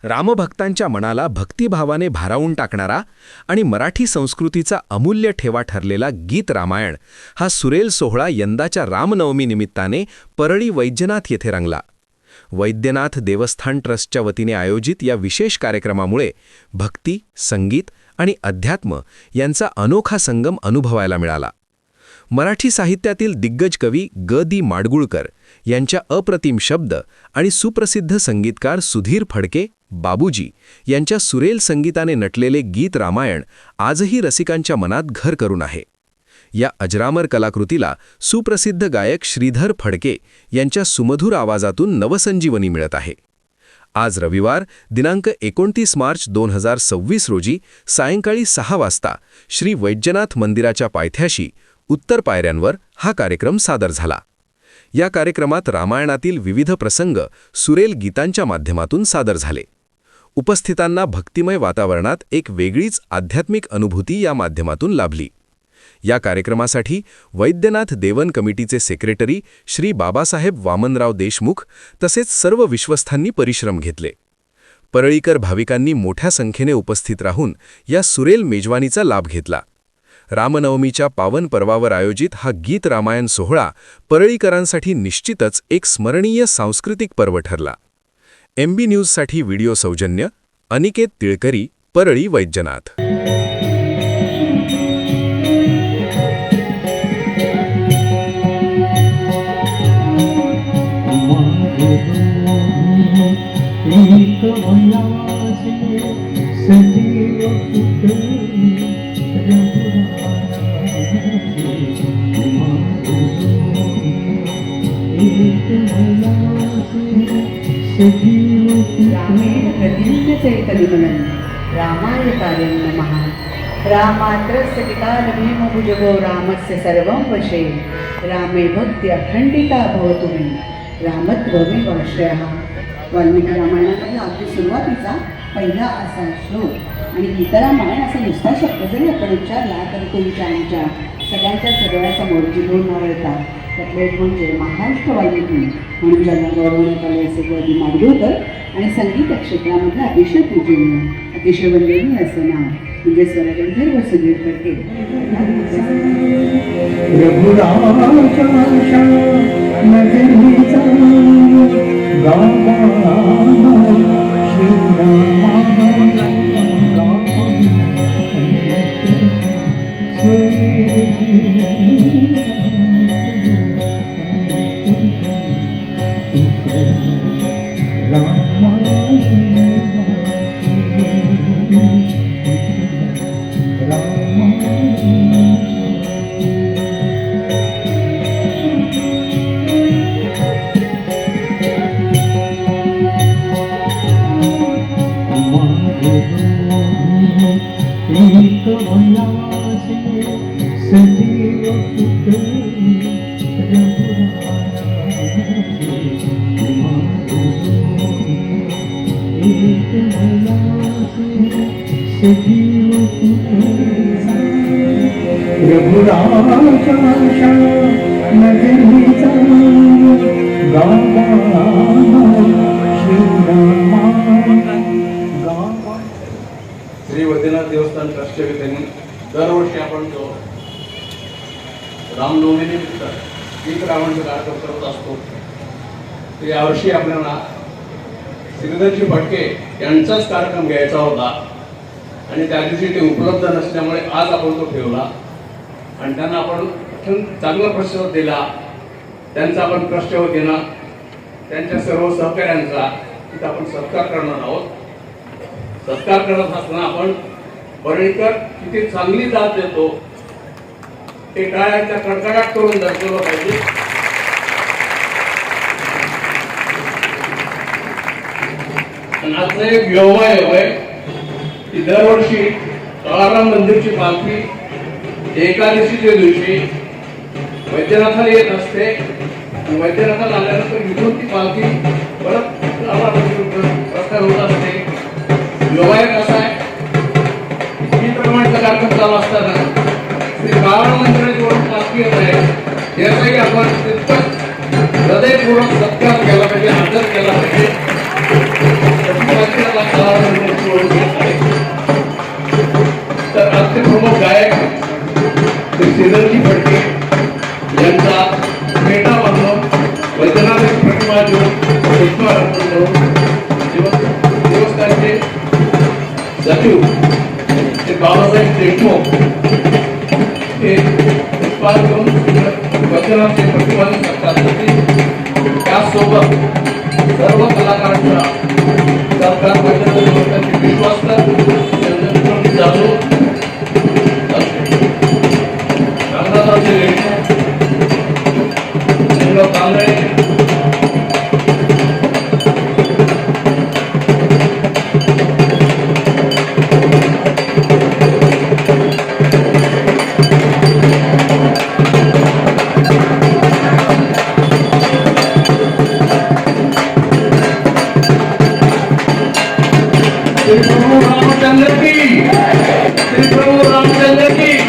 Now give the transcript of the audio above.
रामभक्तांच्या मनाला भक्तिभावाने भारावून टाकणारा आणि मराठी संस्कृतीचा अमूल्य ठेवा ठरलेला गीत रामायण हा सुरेल सोहळा यंदाच्या रामनवमी निमित्ताने परळी वैद्यनाथ येथे रंगला. वैद्यनाथ देवस्थान ट्रस्टच्या वतीने आयोजित या विशेष कार्यक्रमामुळे भक्ती, संगीत आणि अध्यात्म यांचा अनोखा संगम अनुभवायला मिळाला. मराठी साहित्यातील दिग्गज कवी ग. दी. माडगुळकर यांच्या अप्रतिम शब्द आणि सुप्रसिद्ध संगीतकार सुधीर फडके, बाबूजी यांच्या सुरेल संगीताने नटलेले गीत रामायण आजही रसिकांच्या मनात घर करून आहे. या अजरामर कलाकृतीला सुप्रसिद्ध गायक श्रीधर फडके यांच्या सुमधुर आवाजातून नवसंजीवनी मिळत आहे. आज रविवार दिनांक 29 मार्च 2026 रोजी सायंकाळी 6 वाजता श्री वैद्यनाथ मंदिराच्या पायथ्याशी उत्तर पायऱ्यांवर हा कार्यक्रम सादर झाला. या कार्यक्रमात रामायणातील विविध प्रसंग सुरेल गीतांच्या माध्यमातून सादर झाले. उपस्थितांना भक्तिमय वातावरणात एक वेगळीच आध्यात्मिक अनुभूती या माध्यमातून लाभली. या कार्यक्रमासाठी वैद्यनाथ देवन कमिटीचे सेक्रेटरी श्री बाबासाहेब वामनराव देशमुख तसेच सर्व विश्वस्थांनी परिश्रम घेतले. परळीकर भाविकांनी मोठ्या संख्येने उपस्थित राहून या सुरेल मेजवानीचा लाभ घेतला. रामनवमीच्या पावन पर्वावर आयोजित हा गीत रामायण सोहळा परळीकरांसाठी निश्चितच एक स्मरणीय सांस्कृतिक पर्व ठरला. MB न्यूजसाठी व्हिडिओ सौजन्य अनिकेत तिळकरी, परळी वैद्यनाथ. रामेण प्रतीयते कलिमलं रामाय कार्यं नमः. रामात्रस्य विकारभीमभुजगो रामस्य सर्वं वशे रामे भक्ती अखंडिता भवतु मे रामत्वमेवाश्रयः. वाल्मिकी रामायणाचा अगदी सुरुवातीचा पहिला असा श्लोक आणि गीतरामायण असा नुसता शब्द जरी आपण उच्चारला तर तुमच्या आमच्या सगळ्यांच्या सगळ्यासमोर जी दोन नावं येतात त्यातलं एक म्हणजे महाराष्ट्र वाल्मिकी म्हणून ज्यांना गौरवण्यात आले असे ग. दी. माडगुळकर आणि संगीत क्षेत्रामधलं अतिशय पूजनीय अतिशय वंदनीय असं नाव म्हणजे स्वरगंधर्व सुधीर फडके. श्री वैद्यनाथ देवस्थान ट्रस्टच्या वतीने दरवर्षी आपण जो रामनवमीनिमित्त गीत रामायणचा कार्यक्रम करत असतो ते यावर्षी आपल्याला श्रीधरजी फडके यांचाच कार्यक्रम घ्यायचा होता आणि त्या दिवशी ते उपलब्ध नसल्यामुळे आज आपण तो ठेवला आणि त्यांना आपण चांगला प्रतिसाद दिला. त्यांचा आपण ट्रस्टच्या वतीनं त्यांच्या सर्व सहकाऱ्यांचा तिथं आपण सत्कार करणार आहोत. सत्कार करत असताना आपण परळीकर किती चांगली जात देतो ते टाळ्यांच्या कडकडाट करून दर्शवलं पाहिजे. आणि आजचा एक योगायोग आहे की दरवर्षी काळाराम मंदिरची पालखी एकादशीच्या दिवशी वैद्यनाथाला येत असते. वैद्यनाथाला आल्यानंतर इथून ती पालखी परत प्रस्थान होत असते. योगायोग असा आहे गीत रामायणचा कार्यक्रम चालू असताना श्री काळाराम मंदिराची ओळख पालखी येत आहे याचाही आपण तितकंच हृदयपूर्वक सत्कार केला पाहिजे, आदर केला पाहिजे. सचिव श्री बाबासाहेब देशमुख हे उत्पाद घेऊन वचनाचे प्रतिपादन करतात. त्याचसोबत सर्व कलाकारांचा सरकार वचनाचे विश्वास जातो. तांदळे श्री प्रभु रामचंद्र की, श्री प्रभु रामचंद्र की.